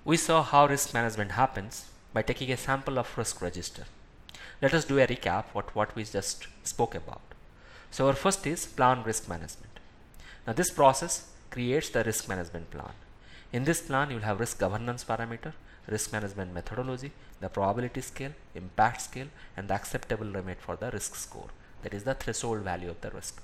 We saw how risk management happens by taking a sample of risk register. Let us do a recap what we just spoke about. So our first is plan risk management. Now this process creates the risk management plan. In this plan, you will have risk governance parameter, risk management methodology, the probability scale, impact scale, and the acceptable limit for the risk score. That is the threshold value of the risk.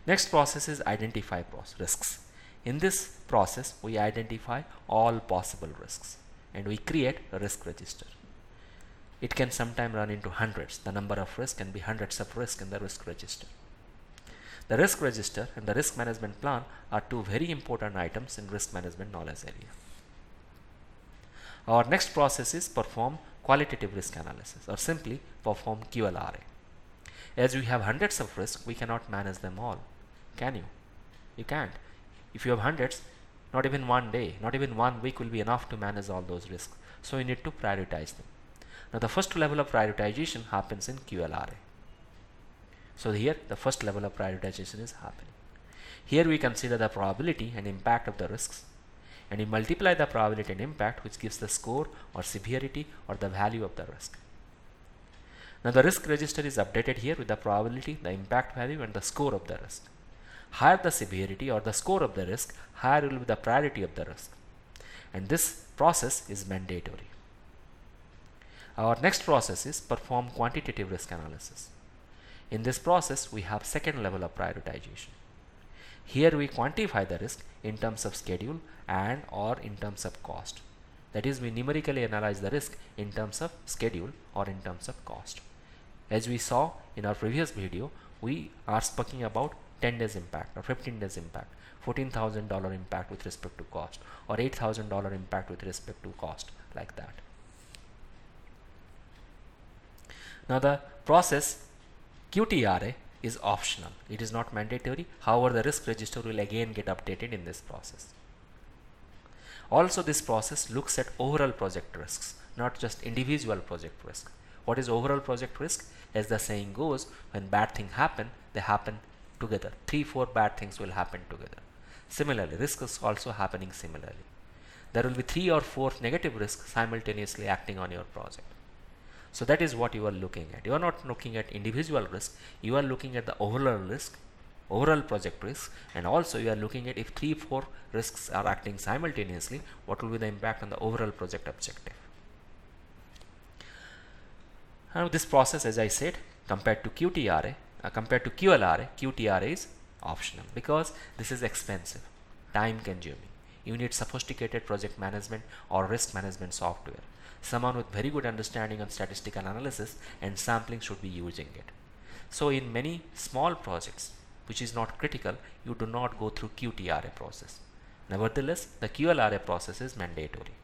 Next process is identify risks. In this process, we identify all possible risks and we create a risk register. It can sometimes run into hundreds. The number of risks can be hundreds of risks in the risk register. The risk register and the risk management plan are two very important items in risk management knowledge area. Our next process is perform qualitative risk analysis, or simply perform QLRA. As we have hundreds of risks, we cannot manage them all. Can you? You can't. If you have hundreds, not even one day, not even 1 week will be enough to manage all those risks. So you need to prioritize them. Now the first level of prioritization happens in QLRA. So here the first level of prioritization is happening. Here we consider the probability and impact of the risks, and we multiply the probability and impact, which gives the score or severity or the value of the risk. Now the risk register is updated here with the probability, the impact value, and the score of the risk. Higher the severity or the score of the risk, higher will be the priority of the risk, and this process is mandatory. Our next process is perform quantitative risk analysis. In this process, we have second level of prioritization. Here we quantify the risk in terms of schedule and or in terms of cost. That is, we numerically analyze the risk in terms of schedule or in terms of cost. As we saw in our previous video, we are speaking about 10 days impact or 15 days impact, $14,000 impact with respect to cost, or $8,000 impact with respect to cost, like that. Now the process QTRA is optional. It is not mandatory. However, the risk register will again get updated in this process. Also, this process looks at overall project risks, not just individual project risk. What is overall project risk? As the saying goes, when bad things happen, they happen together. 3-4 bad things will happen together. Similarly, risk is also happening similarly. There will be 3 or 4 negative risks simultaneously acting on your project. So that is what you are looking at. You are not looking at individual risk, you are looking at the overall risk, overall project risk, and also you are looking at if 3-4 risks are acting simultaneously, what will be the impact on the overall project objective. Now this process, as I said, compared to QLRA, QTRA is optional because this is expensive, time consuming. You need sophisticated project management or risk management software. Someone with very good understanding on statistical analysis and sampling should be using it. So in many small projects, which is not critical, you do not go through QTRA process. Nevertheless, the QLRA process is mandatory.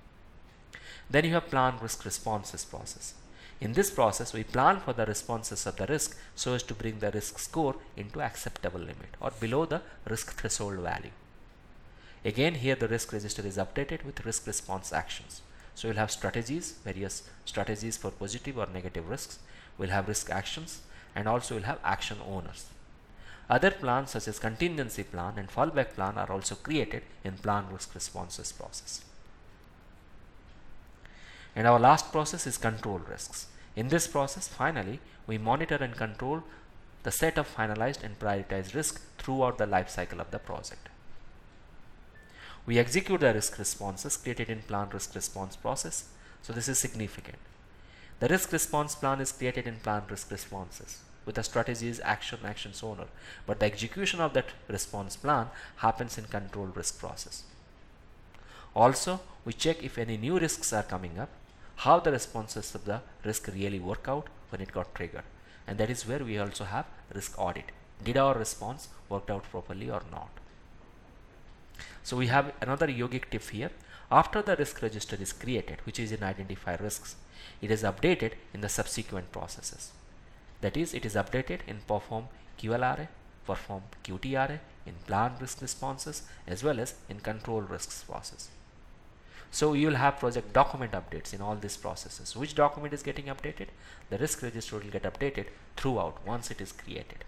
Then you have plan risk responses process. In this process, we plan for the responses of the risk so as to bring the risk score into acceptable limit or below the risk threshold value. Again, here the risk register is updated with risk response actions. So we'll have strategies, various strategies for positive or negative risks. We'll have risk actions, and also we'll have action owners. Other plans such as contingency plan and fallback plan are also created in plan risk responses process. And our last process is control risks. In this process, finally, we monitor and control the set of finalized and prioritized risks throughout the life cycle of the project. We execute the risk responses created in plan risk response process. So this is significant. The risk response plan is created in plan risk responses with the strategies, actions owner, but the execution of that response plan happens in control risk process. Also, we check if any new risks are coming up, how the responses of the risk really work out when it got triggered, and that is where we also have risk audit. Did our response work out properly or not? So we have another yogic tip here. After the risk register is created, which is in identify risks, it is updated in the subsequent processes. That is, it is updated in perform QLRA, perform QTRA, in plan risk responses, as well as in control risks process. So you will have project document updates in all these processes. Which document is getting updated? The risk register will get updated throughout once it is created.